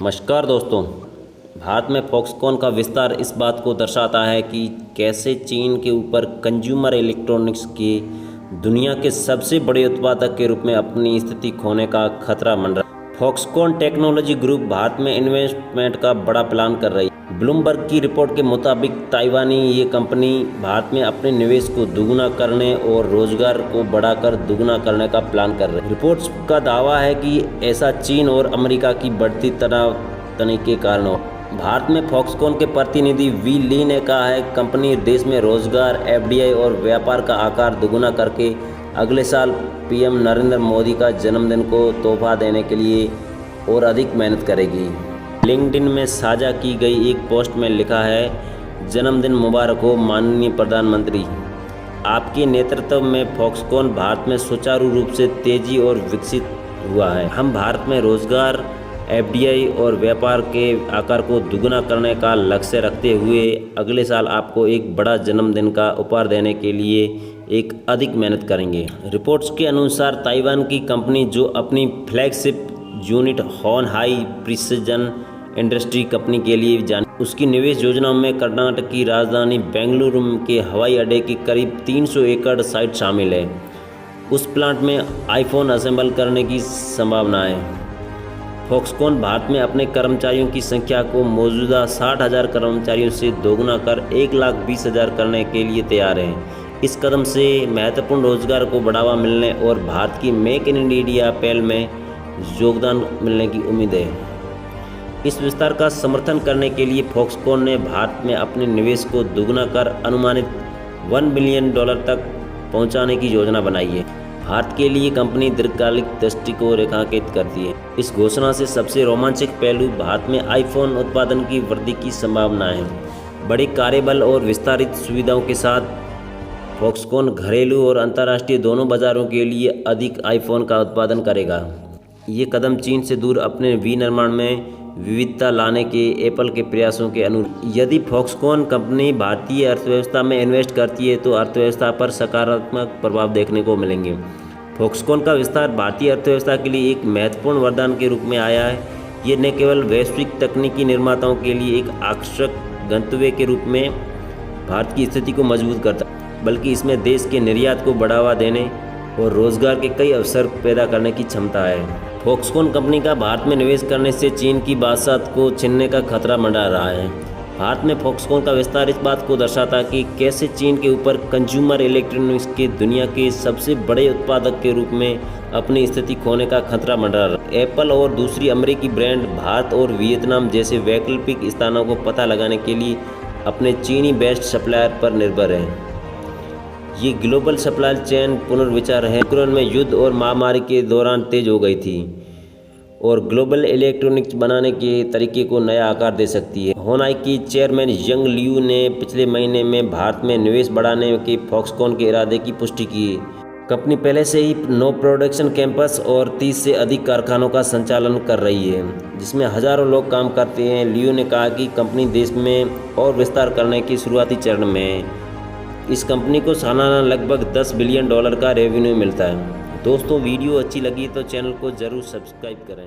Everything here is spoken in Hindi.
नमस्कार दोस्तों। भारत में फॉक्सकॉन का विस्तार इस बात को दर्शाता है कि कैसे चीन के ऊपर कंज्यूमर इलेक्ट्रॉनिक्स के दुनिया के सबसे बड़े उत्पादक के रूप में अपनी स्थिति खोने का खतरा मंडरा। फॉक्सकॉन टेक्नोलॉजी ग्रुप भारत में इन्वेस्टमेंट का बड़ा प्लान कर रही है। ब्लूमबर्ग की रिपोर्ट के मुताबिक ताइवानी ये कंपनी भारत में अपने निवेश को दोगुना करने और रोजगार को बढ़ाकर दुगना करने का प्लान कर रही है। रिपोर्ट्स का दावा है कि ऐसा चीन और अमेरिका की बढ़ती तनातनी के कारण हो। भारत में फॉक्सकॉन के प्रतिनिधि वी ली ने कहा है कंपनी देश में रोजगार, एफडीआई और व्यापार का आकार दोगुना करके अगले साल पीएम नरेंद्र मोदी का जन्मदिन को तोहफा देने के लिए और अधिक मेहनत करेगी। लिंक्डइन में साझा की गई एक पोस्ट में लिखा है, जन्मदिन मुबारक हो माननीय प्रधानमंत्री। आपके नेतृत्व में फॉक्सकॉन भारत में सुचारू रूप से तेजी और विकसित हुआ है। हम भारत में रोजगार, एफडीआई और व्यापार के आकार को दुगना करने का लक्ष्य रखते हुए अगले साल आपको एक बड़ा जन्मदिन का उपहार देने के लिए एक अधिक मेहनत करेंगे। रिपोर्ट्स के अनुसार ताइवान की कंपनी जो अपनी flagship unit Hon Hai precision industry company के लिए जानी, उसकी निवेश योजनाओं में कर्नाटक की राजधानी बेंगलुरु के हवाई अड्डे की करीब 300 एकड़ साइट शामिल है। उस प्लांट में आईफोन असेंबल करने की संभावना है। फॉक्सकॉन भारत में अपने कर्मचारियों की संख्या को मौजूदा 60,000 कर्मचारियों से दोगुना कर 1,20,000 करने के लिए तैयार है। इस कदम से महत्वपूर्ण रोजगार को बढ़ावा मिलने और भारत की मेक इन इंडिया पहल में योगदान मिलने की उम्मीद है। इस विस्तार का समर्थन करने के लिए फॉक्सकॉन ने भारत में अपने निवेश को दोगुना कर अनुमानित $1 बिलियन तक पहुंचाने की योजना बनाई है। भारत के लिए कंपनी दीर्घकालिक दृष्टि को रेखांकित करती है। इस घोषणा से सबसे रोमांचक पहलू भारत में आईफोन उत्पादन की वृद्धि की संभावना है। बड़े कार्यबल और विस्तारित सुविधाओं के साथ फॉक्सकॉन घरेलू और अंतर्राष्ट्रीय दोनों बाजारों के लिए अधिक आईफोन का उत्पादन करेगा। ये कदम चीन से दूर अपने विनिर्माण में विविधता लाने के एप्पल के प्रयासों के अनुरूप। यदि फॉक्सकॉन कंपनी भारतीय अर्थव्यवस्था में इन्वेस्ट करती है तो अर्थव्यवस्था पर सकारात्मक प्रभाव देखने को मिलेंगे। फॉक्सकॉन का विस्तार भारतीय अर्थव्यवस्था के लिए एक महत्वपूर्ण वरदान के रूप में आया है। ये न केवल वैश्विक तकनीकी निर्माताओं के लिए एक आकर्षक गंतव्य के रूप में भारत की स्थिति को मजबूत करता है, बल्कि इसमें देश के निर्यात को बढ़ावा देने और रोजगार के कई अवसर पैदा करने की क्षमता है। फॉक्सकॉन कंपनी का भारत में निवेश करने से चीन की बादशाहत को छीनने का खतरा मंडरा रहा है। भारत में फॉक्सकॉन का विस्तार इस बात को दर्शाता है कि कैसे चीन के ऊपर कंज्यूमर इलेक्ट्रॉनिक्स के दुनिया के सबसे बड़े उत्पादक के रूप में अपनी स्थिति खोने का खतरा मंडरा रहा है। एप्पल और दूसरी अमेरिकी ब्रांड भारत और वियतनाम जैसे वैकल्पिक स्थानों को पता लगाने के लिए अपने चीनी बेस्ड सप्लायर पर निर्भर है। ये ग्लोबल सप्लाई चेन पुनर्विचार है। यूक्रेन में युद्ध और महामारी के दौरान तेज हो गई थी और ग्लोबल इलेक्ट्रॉनिक्स बनाने के तरीके को नया आकार दे सकती है। होनाई की चेयरमैन यंग लियू ने पिछले महीने में भारत में निवेश बढ़ाने के फॉक्सकॉन के इरादे की पुष्टि की। कंपनी पहले से ही 9 प्रोडक्शन कैंपस और 30 से अधिक कारखानों का संचालन कर रही है, जिसमें हजारों लोग काम करते हैं। लियू ने कहा कि कंपनी देश में और विस्तार करने की शुरुआती चरण में है। इस कंपनी को सालाना लगभग $10 बिलियन का रेवेन्यू मिलता है। दोस्तों, वीडियो अच्छी लगी तो चैनल को ज़रूर सब्सक्राइब करें।